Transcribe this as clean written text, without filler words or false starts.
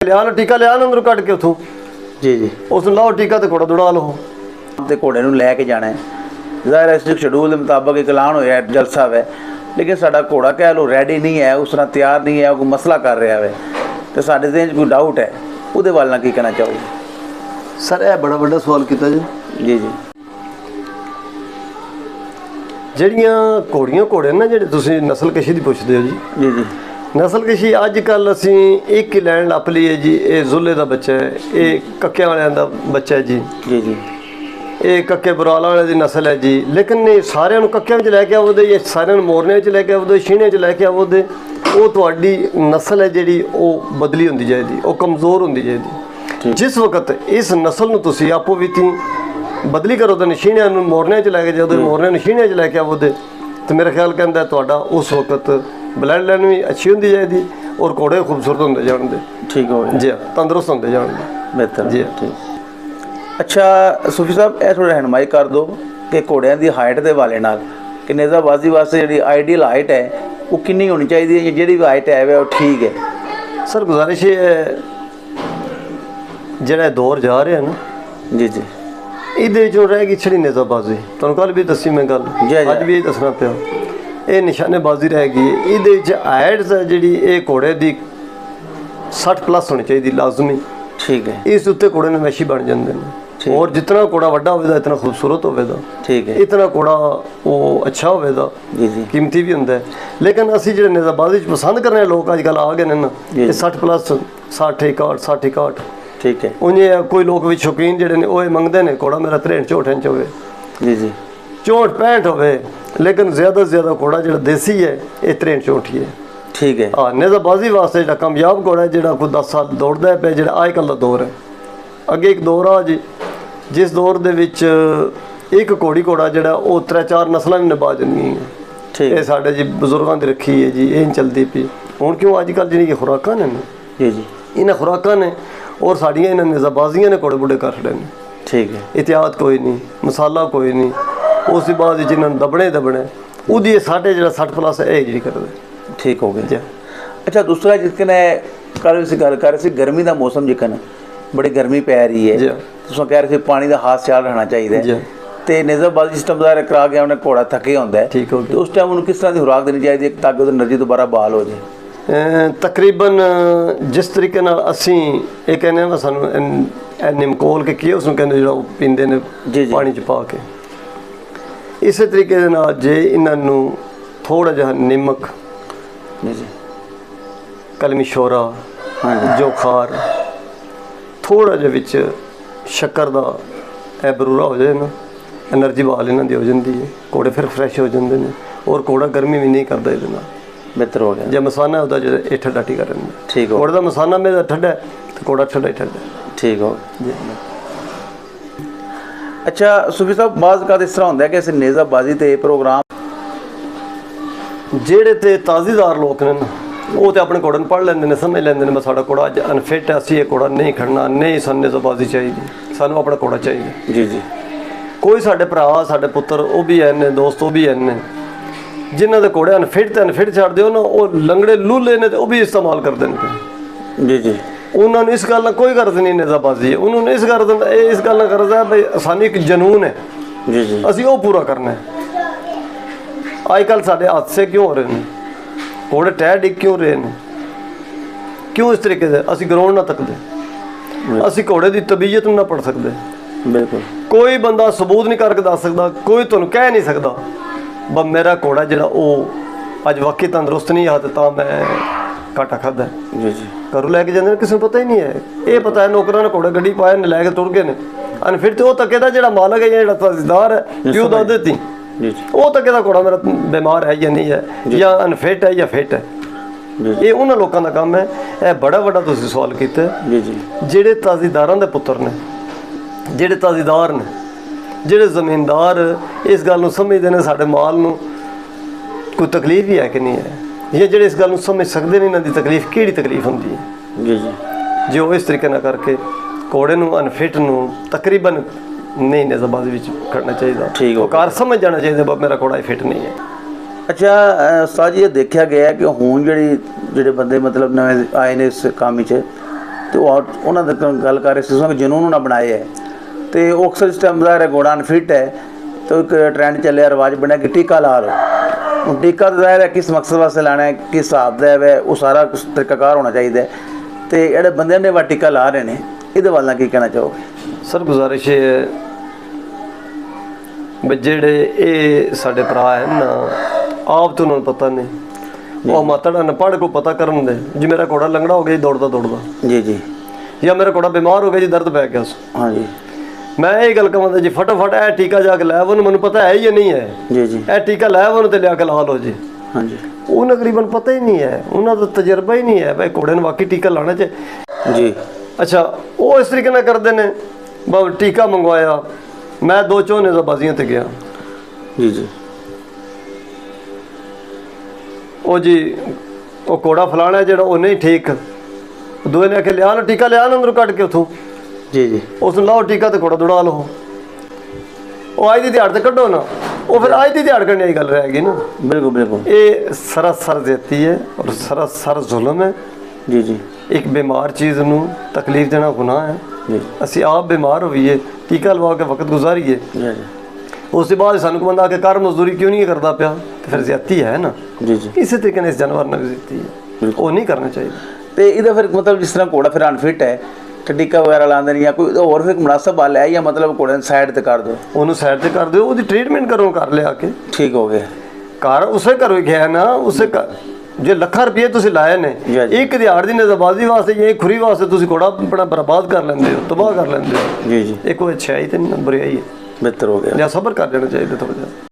लिया लो टीका लिया अंदर कट के उथों जी जी उस लाओ टीका तो घोड़ा दौड़ा लो ते घोड़े नूं लैके जाना है ज़ाहिर है शेड्यूल के मुताबिक एक ऐलान होया जलसा है लेकिन साडा घोड़ा कह लो रेडी नहीं है उस तरह तैयार नहीं है कोई मसला कर रहा है तो साडे दिल च कोई डाउट है उहदे वाल की कहना चाहोगे सर यह बड़ा बड़ा सवाल किया जी जी जी ਜਿਹੜੀਆਂ ਘੋੜੀਆਂ ਘੋੜੇ ਨਾ ਜਿਹੜੇ ਤੁਸੀਂ ਨਸਲਕਸ਼ੀ ਦੀ ਪੁੱਛਦੇ ਹੋ ਜੀ जी जी ਨਸਲਕਸ਼ੀ ਅੱਜ ਕੱਲ ਅਸੀਂ ਇੱਕ ਹੀ ਲੈਣ ਲੱਪ ਲਈਏ ਜੀ ਇਹ ਜ਼ੁੱਲੇ ਦਾ ਬੱਚਾ ਹੈ ਇਹ ਕੱਕਿਆਂ ਵਾਲਿਆਂ ਦਾ ਬੱਚਾ ਹੈ ਜੀ जी जी ਇਹ ਕੱਕੇ ਬਰਾਲਾ ਵਾਲੇ ਦੀ ਨਸਲ ਹੈ ਜੀ ਲੇਕਿਨ ਇਹ ਸਾਰਿਆਂ ਨੂੰ ਕੱਕਿਆਂ ਵਿੱਚ ਲੈ ਕੇ ਆਵੋਦੇ ਇਹ ਸਾਰਿਆਂ ਨੂੰ ਮੋਰਨੇ ਵਿੱਚ ਲੈ ਕੇ ਆਵੋਦੇ ਛੀਣੇ 'ਚ ਲੈ ਕੇ ਆਵੋਦੇ ਉਹ ਤੁਹਾਡੀ ਨਸਲ ਹੈ ਜਿਹੜੀ ਉਹ ਬਦਲੀ ਹੁੰਦੀ ਜਾਏਗੀ ਉਹ ਕਮਜ਼ੋਰ ਹੁੰਦੀ ਜਾਏਗੀ ਜਿਸ ਵਕਤ ਇਸ ਨਸਲ ਨੂੰ ਤੁਸੀਂ ਆਪੋ ਵਿੱਚ ਬਦਲੀ ਕਰੋ ਤਾਂ ਛੀਣਿਆਂ ਨੂੰ ਮੋਰਨੇ 'ਚ ਲੈ ਕੇ ਜਾਓਦੇ ਮੋਰਨੇ ਨੂੰ ਛੀਣਿਆਂ 'ਚ ਲੈ ਕੇ ਆਵੋਦੇ ਤੇ ਮੇਰਾ ਖਿਆਲ ਕਹਿੰਦਾ ਤੁਹਾਡਾ ਉਸ ਵਕਤ ਬਲੱਡ ਲਾਈਨ ਵੀ ਅੱਛੀ ਹੁੰਦੀ ਜਾਏਗੀ ਔਰ ਘੋੜੇ ਖੂਬਸੂਰਤ ਹੁੰਦੇ ਜਾਣਗੇ ठीक हो गया ਜੀ ਤੰਦਰੁਸਤ ਹੁੰਦੇ ਜਾਣਗੇ बेहतर जी। ठीक अच्छा सूफी साहब यह थोड़ी रहनुमाई कर दो कि घोड़िया की हाइट के हवाले नाल कि नेज़ाबाजी वास्ते जी आइडियल हाइट है वो कितनी होनी चाहिए जी भी हाइट है वो ठीक है सर गुजारिश है ਜਿਹੜਾ ਦੌਰ ਜਾ ਰਿਹਾ ਨਾ जी जी ਇਹਦੇ ਚੋਂ ਰਹਿ ਗਈ ਛੜੀ ਨੇਜ਼ਾਬਾਜ਼ੀ ਤੁਹਾਨੂੰ ਕੱਲ ਵੀ ਦੱਸੀ ਮੈਂ ਗੱਲ ਅੱਜ ਵੀ ਇਹ ਦੱਸਣਾ ਪਿਆ ਇਹ ਨਿਸ਼ਾਨੇਬਾਜ਼ੀ ਰਹਿ ਗਈ ਇਹਦੇ ਵਿੱਚ ਹਾਈਟ ਜਿਹੜੀ ਇਹ ਘੋੜੇ ਦੀ 60 ਪਲੱਸ ਹੋਣੀ ਚਾਹੀਦੀ ਲਾਜ਼ਮੀ ठीक है ਇਸ ਉੱਤੇ ਘੋੜੇ ਨਵੈਸ਼ੀ ਬਣ ਜਾਂਦੇ ਨੇ ਔਰ ਜਿਤਨਾ ਘੋੜਾ ਵੱਡਾ ਹੋਵੇਗਾ ਇਤਨਾ ਖੂਬਸੂਰਤ ਹੋਵੇਗਾ ठीक है ਇਤਨਾ ਘੋੜਾ ਉਹ ਅੱਛਾ ਹੋਵੇਗਾ जी जी ਕੀਮਤੀ ਵੀ ਹੁੰਦਾ ਲੇਕਿਨ ਅਸੀਂ ਜਿਹੜੇ ਨੇਜ਼ਾਬਾਜ਼ੀ 'ਚ ਪਸੰਦ ਕਰਨੇ ਲੋਕ ਅੱਜ ਕੱਲ੍ਹ ਆ ਗਏ ਨੇ ਨਾ ਇਹ 60 ਪਲੱਸ 60 61 60 61 ठीक है ਉਹਨੇ ਕੋਈ ਲੋਕ ਵੀ ਸ਼ੌਕੀਨ ਜਿਹੜੇ ਨੇ ਉਹ ਇਹ ਮੰਗਦੇ ਨੇ ਘੋੜਾ ਮੇਰਾ 63 64 ਇੰਚ ਹੋਵੇ जी जी 64 65 ਹੋਵੇ ਲੇਕਿਨ ਜ਼ਿਆਦਾ ਤੋਂ ਜ਼ਿਆਦਾ ਘੋੜਾ ਜਿਹੜਾ ਦੇਸੀ ਹੈ ਇਹ 63 64 ਹੀ ਹੈ ठीक है ਹਾਂ ਨੇਜ਼ਾਬਾਜ਼ੀ ਵਾਸਤੇ ਜਿਹੜਾ ਕਾਮਯਾਬ ਘੋੜਾ ਹੈ ਜਿਹੜਾ ਕੋਈ 10 ਸਾਲ ਦੌੜਦਾ ਪਿਆ ਜਿਹੜਾ ਅੱਜ ਕੱਲ੍ਹ ਦਾ ਦੌਰ ਹੈ ਅੱਗੇ ਇੱਕ ਦੌਰ ਆ ਜੀ ਜਿਸ ਦੌਰ ਦੇ ਵਿੱਚ ਇੱਕ ਘੋੜਾ ਜਿਹੜਾ ਉਹ 3-4 ਨਸਲਾਂ ਵੀ ਨਿਭਾ ਜਾਂਦੀਆਂ ठीक ਇਹ ਸਾਡੇ ਜੀ ਬਜ਼ੁਰਗਾਂ ਦੀ ਰੱਖੀ ਹੈ ਜੀ ਇਹ ਨਹੀਂ ਚੱਲਦੀ ਪਈ ਹੁਣ ਕਿਉਂ ਅੱਜ ਕੱਲ੍ਹ ਜਿਹੜੀਆਂ ਖੁਰਾਕਾਂ ਨੇ ਨਾ जी जी ਇਹਨਾਂ ਖੁਰਾਕਾਂ ਨੇ ਔਰ ਸਾਡੀਆਂ ਇਹਨਾਂ ਨੇਜ਼ਾਬਾਜ਼ੀਆਂ ਨੇ ਘੋੜੇ ਬੁੱਢੇ ਕਰ ਛੱਡੇ ਨੇ ठीक है ਇਤਿਆਦ ਕੋਈ ਨਹੀਂ ਮਸਾਲਾ ਕੋਈ ਨਹੀਂ ਉਸ ਤੋਂ ਬਾਅਦ ਜਿਹਨਾਂ ਨੂੰ ਦਬਣੇ ਉਹਦੀ ਸਾਡੇ ਜਿਹੜਾ 60 ਪਲੱਸ ਹੈ ਇਹ ਜਿਹੜੀ ਕਰਦੇ ठीक हो गया जी। अच्छा दूसरा जिसकन कल से गल कर रहे गर्मी का मौसम जिकन बड़ी गर्मी पै रही है जी। तुम कह रहे थे पानी का खास ख्याल रखना जी। चाहिए तो नेज़ाबाजी सिस्टम का करा के उन्हें घोड़ा थके होंगे ठीक हो गया। तो उस टाइम उन्हें किस तरह की खुराक देनी चाहिए ताकि वो एनर्जी दोबारा बहाल हो जाए ਤਕਰੀਬਨ ਜਿਸ ਤਰੀਕੇ ਨਾਲ ਅਸੀਂ ਇਹ ਕਹਿੰਦੇ ਹਾਂ ਸਾਨੂੰ ਨਿਮਕੋਲ ਕੇ ਕੀ ਉਸਨੂੰ ਕਹਿੰਦੇ ਜਿਹੜਾ ਉਹ ਪੀਂਦੇ ਨੇ ਜੀ ਜੀ। ਪਾਣੀ 'ਚ ਪਾ ਕੇ ਇਸੇ ਤਰੀਕੇ ਦੇ ਨਾਲ ਜੇ ਇਹਨਾਂ ਨੂੰ ਥੋੜਾ ਜਿਹਾ ਨਿਮਕ जी जी ਕਲਮੀ ਸ਼ੋਰਾ हाँ ਜੋਖਾਰ ਥੋੜਾ ਜਿਹਾ ਵਿੱਚ ਸ਼ੱਕਰ ਦਾ ਇਹ ਬਰੂਰਾ ਹੋ ਜਾਏ ਨਾ એનર્ਜੀ ਬਹਾਲ ਇਹਨਾਂ ਦੀ ਹੋ ਜਾਂਦੀ ਹੈ ਘੋੜੇ ਫਿਰ ਫਰੈਸ਼ ਹੋ ਜਾਂਦੇ ਨੇ ਔਰ ਘੋੜਾ ਗਰਮੀ ਵੀ ਨਹੀਂ ਕਰਦਾ ਇਹਦੇ ਨਾਲ बेहतर हो गया ਜੇ ਮਸਾਨਾ ਉਹਦਾ ਜਿਹੜਾ ਇਹ ਠੰਡਾ ਟੀ ਕਰ ਰਹਿੰਦਾ ठीक हो ਘੋੜੇ ਦਾ ਮਸਾਨਾ ਮੇਰਾ ਠੰਡਾ ਤੇ ਘੋੜਾ ਠੰਡਾ ਹੀ ਠੰਡਾ ठीक हो ਜੀ अच्छा सूफी साहब बाज़ का इस तरह होंगे कि इस नेज़ाबाजी ते प्रोग्राम ਜਿਹੜੇ ਤੇ ਤਾਜ਼ੀਦਾਰ ਲੋਕ ਨੇ ਨਾ ਉਹ ਤੇ ਆਪਣੇ ਘੋੜੇ ਨੂੰ ਪੜ੍ਹ ਲੈਂਦੇ ਨੇ ਸਮਝ ਲੈਂਦੇ ਨੇ ਮੈਂ ਸਾਡਾ ਘੋੜਾ ਅੱਜ ਅਨਫਿਟ ਹੈ ਅਸੀਂ ਇਹ ਘੋੜਾ ਨਹੀਂ ਖੜਨਾ ਨਹੀਂ ਸਾਨੂੰ ਨੇਜ਼ਾਬਾਜ਼ੀ ਚਾਹੀਦੀ ਸਾਨੂੰ ਆਪਣਾ ਘੋੜਾ ਚਾਹੀਦਾ जी जी ਕੋਈ ਸਾਡੇ ਭਰਾ ਸਾਡੇ ਪੁੱਤਰ ਉਹ ਵੀ ਐਨ ਨੇ ਦੋਸਤ ਉਹ ਵੀ ਐਨ ਨੇ ਜਿਨ੍ਹਾਂ ਦੇ ਘੋੜੇ ਅਨਫਿਟ ਛੱਡ ਦਿਓ ਨਾ ਉਹ ਲੰਗੜੇ ਲੂਲੇ ਨੇ ਤੇ ਉਹ ਵੀ ਇਸਤੇਮਾਲ ਕਰਦੇ ਨੇ जी जी ਉਹਨਾਂ ਨੂੰ ਇਸ ਗੱਲ ਨਾਲ ਕੋਈ ਗਰਜ਼ ਨਹੀਂ ਨੇਜ਼ਾਬਾਜ਼ੀ ਉਹਨਾਂ ਨੂੰ ਇਸ ਗੱਲ ਨਾਲ ਗਰਜ਼ ਹੈ ਬਈ ਸਾਨੂੰ ਇੱਕ ਜਨੂਨ ਹੈ जी जी ਅਸੀਂ ਉਹ ਪੂਰਾ ਕਰਨਾ ਹੈ ਅੱਜ ਕੱਲ੍ਹ ਸਾਡੇ ਹਾਦਸੇ ਕਿਉਂ ਹੋ ਰਹੇ ਨੇ ਘੋੜੇ ਟਾਇਰ ਡਿੱਗ ਕਿਉਂ ਰਹੇ ਨੇ ਕਿਉਂ ਇਸ ਤਰੀਕੇ ਦੇ ਅਸੀਂ ਗਰਾਊਂਡ ਨਾ ਤੱਕਦੇ ਅਸੀਂ ਘੋੜੇ ਦੀ ਤਬੀਅਤ ਨੂੰ ਨਾ ਪੜ੍ਹ ਸਕਦੇ बिल्कुल ਕੋਈ ਬੰਦਾ ਸਬੂਤ ਨਹੀਂ ਕਰਕੇ ਦੱਸ ਸਕਦਾ ਕੋਈ ਤੁਹਾਨੂੰ ਕਹਿ ਨਹੀਂ ਸਕਦਾ ਬਸ ਮੇਰਾ ਘੋੜਾ ਜਿਹੜਾ ਉਹ ਅੱਜ ਵਾਕਈ ਤੰਦਰੁਸਤ ਨਹੀਂ ਆ ਤੇ ਤਾਂ ਮੈਂ ਘਾਟਾ ਖਾਧਾ जी जी ਘਰੋਂ ਲੈ ਕੇ ਜਾਂਦੇ ਨੇ ਕਿਸੇ ਨੂੰ ਪਤਾ ਹੀ ਨਹੀਂ ਹੈ ਇਹ ਪਤਾ ਹੈ ਨੌਕਰਾਂ ਨੇ ਘੋੜੇ ਗੱਡੀ ਪਾਏ ਨੇ ਲੈ ਕੇ ਤੁਰ ਗਏ ਨੇ ਅਨਫਿਟ ਤੇ ਉਹ ਤੱਕੇ ਦਾ ਜਿਹੜਾ ਮਾਲਕ ਹੈ ਜਿਹੜਾ ਤਹਿਸੀਲਦਾਰ ਹੈ ਪਿਓ ਦਾ ਦਿੱਤੀ जी जी ਉਹ ਤੱਕੇ ਦਾ ਘੋੜਾ ਮੇਰਾ ਬਿਮਾਰ ਹੈ ਜਾਂ ਨਹੀਂ ਹੈ ਜਾਂ ਅਨਫਿਟ ਹੈ ਜਾਂ ਫਿਟ ਹੈ ਇਹ ਉਹਨਾਂ ਲੋਕਾਂ ਦਾ ਕੰਮ ਹੈ ਇਹ ਬੜਾ ਵੱਡਾ ਤੁਸੀਂ ਸਵਾਲ ਕੀਤਾ जी जी ਜਿਹੜੇ ਤਾਜ਼ੀਦਾਰਾਂ ਦੇ ਪੁੱਤਰ ਨੇ ਜਿਹੜੇ ਤਾਜ਼ੀਦਾਰ ਨੇ ਜਿਹੜੇ ਜ਼ਮੀਨਦਾਰ ਇਸ ਗੱਲ ਨੂੰ ਸਮਝਦੇ ਨੇ ਸਾਡੇ ਮਾਲ ਨੂੰ ਕੋਈ ਤਕਲੀਫ ਹੀ ਹੈ ਕਿ ਨਹੀਂ ਹੈ ਜਾਂ ਜਿਹੜੇ ਇਸ ਗੱਲ ਨੂੰ ਸਮਝ ਸਕਦੇ ਨੇ ਇਹਨਾਂ ਦੀ ਤਕਲੀਫ ਕਿਹੜੀ ਤਕਲੀਫ ਹੁੰਦੀ ਹੈ जी जी ਜੇ ਉਹ ਇਸ ਤਰੀਕੇ ਨਾਲ ਕਰਕੇ ਘੋੜੇ ਨੂੰ ਅਨਫਿਟ ਨੂੰ ਤਕਰੀਬਨ ਨਹੀਂ ਨੇਜ਼ਾਬਾਜ਼ੀ ਵਿੱਚ ਕਰਨਾ ਚਾਹੀਦਾ ਠੀਕ ਹੋ ਕਾਰ ਸਮਝ ਜਾਣਾ ਚਾਹੀਦਾ ਬਸ ਮੇਰਾ ਘੋੜਾ ਫਿਟ ਨਹੀਂ ਹੈ अच्छा साज ये देखा गया कि हूँ ਜਿਹੜੇ ਬੰਦੇ ਮਤਲਬ ਨਵੇਂ ਆਏ ਨੇ ਇਸ ਕੰਮ 'ਚ ਤੇ ਉਹਨਾਂ ਦੇ ਗੱਲ ਕਰ ਰਹੇ ਸੀ ਕਿ ਜਨੂਨ ਉਹਨਾਂ ਬਣਾਏ ਹੈ ਤੇ ਉਹ ਅਕਸਰ ਇਸ ਟਾਈਮ ਜ਼ਾਹਿਰ ਹੈ ਘੋੜਾ ਅਨਫਿਟ ਹੈ ਤੇ ਇੱਕ ਟ੍ਰੈਂਡ ਚੱਲਿਆ, ਰਿਵਾਜ ਬਣਿਆ ਕਿ ਟੀਕਾ ਲਾ ਲਓ। ਹੁਣ ਟੀਕਾ ਤਾਂ ਜ਼ਾਹਿਰ ਹੈ ਕਿਸ ਮਕਸਦ ਵਾਸਤੇ ਲਾਣਾ ਹੈ, ਕਿਸ ਹਿਸਾਬ ਦਾ ਹੈ, ਉਹ ਸਾਰਾ ਕੁਛ ਤਰੀਕਾਕਾਰ ਹੋਣਾ ਚਾਹੀਦਾ ਤੇ ਜਿਹੜੇ ਬੰਦੇ ਨੇ ਵਾ ਟੀਕਾ ਲਾ ਰਹੇ ਨੇ ਇਹਦੇ ਵੱਲ ਨਾਲ ਕੀ ਕਹਿਣਾ ਚਾਹੋਗੇ? ਸਰ ਗੁਜ਼ਾਰਿਸ਼ ਇਹ ਹੈ ਵੀ ਜਿਹੜੇ ਇਹ ਸਾਡੇ ਭਰਾ ਹੈ ਨਾ, ਆਪ ਤੋਂ ਉਹਨਾਂ ਨੂੰ ਪਤਾ ਨਹੀਂ, ਉਹ ਮਾਤੜਾ ਨਾ ਪੜ੍ਹ ਕੋ ਪਤਾ ਕਰਨ ਦੇ ਜੀ ਮੇਰਾ ਘੋੜਾ ਲੰਗੜਾ ਹੋ ਗਿਆ ਜੀ ਦੌੜਦਾ ਦੌੜਦਾ ਜੀ ਜੀ, ਜਾਂ ਮੇਰਾ ਘੋੜਾ ਬਿਮਾਰ ਹੋ ਗਿਆ ਜੀ ਦਰਦ ਪੈ ਗਿਆ ਉਸ। ਹਾਂਜੀ ਮੈਂ ਇਹ ਗੱਲ ਕਹਾਂਗਾ ਜੀ ਫਟਾਫਟ ਇਹ ਟੀਕਾ ਜਾ ਕੇ ਲੈ ਉਹਨੂੰ, ਮੈਨੂੰ ਪਤਾ ਹੈ ਜਾਂ ਨਹੀਂ ਹੈ ਜੀ ਜੀ, ਇਹ ਟੀਕਾ ਲੈ ਉਹਨੂੰ ਤੇ ਲਿਆ ਕੇ ਲਾ ਲਓ ਜੀ। ਹਾਂਜੀ, ਉਹਨੂੰ ਤਕਰੀਬਨ ਪਤਾ ਹੀ ਨਹੀਂ ਹੈ, ਉਹਨਾਂ ਦਾ ਤਜਰਬਾ ਹੀ ਨਹੀਂ ਹੈ ਭਾਈ ਘੋੜੇ ਨੂੰ ਵਾਕਈ ਟੀਕਾ ਲਾਣਾ ਚਾਹੀਦਾ ਜੀ। ਅੱਛਾ ਉਹ ਇਸ ਤਰੀਕੇ ਨਾਲ ਕਰਦੇ ਨੇ, ਬਸ ਟੀਕਾ ਮੰਗਵਾਇਆ, ਮੈਂ 2 ਝੋਨੇ ਦਾ ਬਾਜ਼ੀਆਂ ਤੇ ਗਿਆ ਜੀ ਜੀ, ਉਹ ਜੀ ਉਹ ਘੋੜਾ ਫਲਾਣਾ ਜਿਹੜਾ ਉਹ ਨਹੀਂ ਠੀਕ, ਦੋਏ ਨੇ ਆਖਿਆ ਲਿਆ ਨਾ ਟੀਕਾ, ਲਿਆ ਨਾ ਅੰਦਰੋਂ ਕੱਢ ਕੇ ਉੱਥੋਂ, ਜੀ ਜੀ, ਉਸ ਨੂੰ ਲਾਓ ਟੀਕਾ ਤੇ ਘੋੜਾ ਦੌੜਾ ਲਓ। ਉਹ ਅੱਜ ਦੀ ਦਿਹਾੜ ਤੇ ਕੱਢੋ ਨਾ, ਉਹ ਫਿਰ ਅੱਜ ਦੀ ਦਿਹਾੜ ਕਰਨੀ ਵਾਲੀ ਗੱਲ ਰਹਿ ਗਈ ਨਾ। ਬਿਲਕੁਲ ਬਿਲकुल, ਇਹ ਸਰਾਸਰ ਜ਼ਿਆਦਤੀ ਹੈ ਔਰ ਸਰਾਸਰ ਜ਼ੁਲਮ ਹੈ। ਜੀ ਜੀ ਇੱਕ ਬਿਮਾਰ ਚੀਜ਼ ਨੂੰ ਤਕਲੀਫ ਦੇਣਾ ਗੁਨਾਹ ਹੈ। ਜੀ ਅਸੀਂ ਆਪ ਬਿਮਾਰ ਹੋਈਏ, ਟੀਕਾ ਲਵਾ ਕੇ ਵਕਤ ਗੁਜ਼ਾਰੀਏ, ਜੀ ਉਸ ਤੋਂ ਬਾਅਦ ਸਾਨੂੰ ਕੋਈ ਬੰਦਾ ਆ ਕੇ ਕਰ ਮਜ਼ਦੂਰੀ ਕਿਉਂ ਨਹੀਂ ਕਰਦਾ ਪਿਆ, ਤੇ ਫਿਰ ਜ਼ਿਆਦਤੀ ਹੈ ਨਾ। ਜੀ ਜੀ, ਇਸੇ ਤਰੀਕੇ ਨਾਲ ਇਸ ਜਾਨਵਰ ਨਾਲ ਵੀ ਜ਼ਿਆਦਤੀ ਹੈ, ਉਹ ਨਹੀਂ ਕਰਨਾ ਚਾਹੀਦਾ। ਤੇ ਇਹਦਾ ਫਿਰ ਮਤਲਬ ਜਿਸ ਤਰ੍ਹਾਂ ਘੋੜਾ ਫਿਰ ਅਨਫਿਟ ਹੈ ਤੇ ਟੀਕਾ ਵਗੈਰਾ ਲਾਉਂਦੇ ਨਹੀਂ, ਜਾਂ ਕੋਈ ਹੋਰ ਫਿਰ ਮੁਨਾਸਬ ਹੱਲ ਹੈ, ਜਾਂ ਮਤਲਬ ਘੋੜੇ ਨੂੰ ਸਾਈਡ ਤੇ ਕਰ ਦਿਓ? ਉਹਨੂੰ ਸਾਈਡ ਤੇ ਕਰ ਦਿਓ, ਉਹਦੀ ਟ੍ਰੀਟਮੈਂਟ ਕਰੋ ਘਰ ਲਿਆ ਕੇ। ਠੀਕ ਹੋ ਗਿਆ, ਘਰ ਉਸੇ ਘਰੋਂ ਹੀ ਗਿਆ ਨਾ, ਉਸੇ ਜੇ ਲੱਖਾਂ ਰੁਪਏ ਤੁਸੀਂ ਲਾਏ ਨੇ ਇੱਕ ਦਿਹਾੜ ਦੀ ਨਜ਼ਰਬਾਜ਼ੀ ਵਾਸਤੇ ਜਾਂ ਖੁਰੀ ਵਾਸਤੇ, ਤੁਸੀਂ ਘੋੜਾ ਆਪਣਾ ਬਰਬਾਦ ਕਰ ਲੈਂਦੇ ਹੋ, ਤਬਾਹ ਕਰ ਲੈਂਦੇ ਹੋ। ਜੀ ਜੀ, ਇਹ ਕੋਈ ਅੱਛਾਈ ਤੇ ਨਹੀਂ ਬੁਰਾਈ ਹੈ, ਬਿਹਤਰ ਹੋ ਗਿਆ। ਜਾਂ ਸਬਰ ਕਰ ਲੈਣਾ ਚਾਹੀਦਾ ਥੋੜਾ ਜਿਹਾ।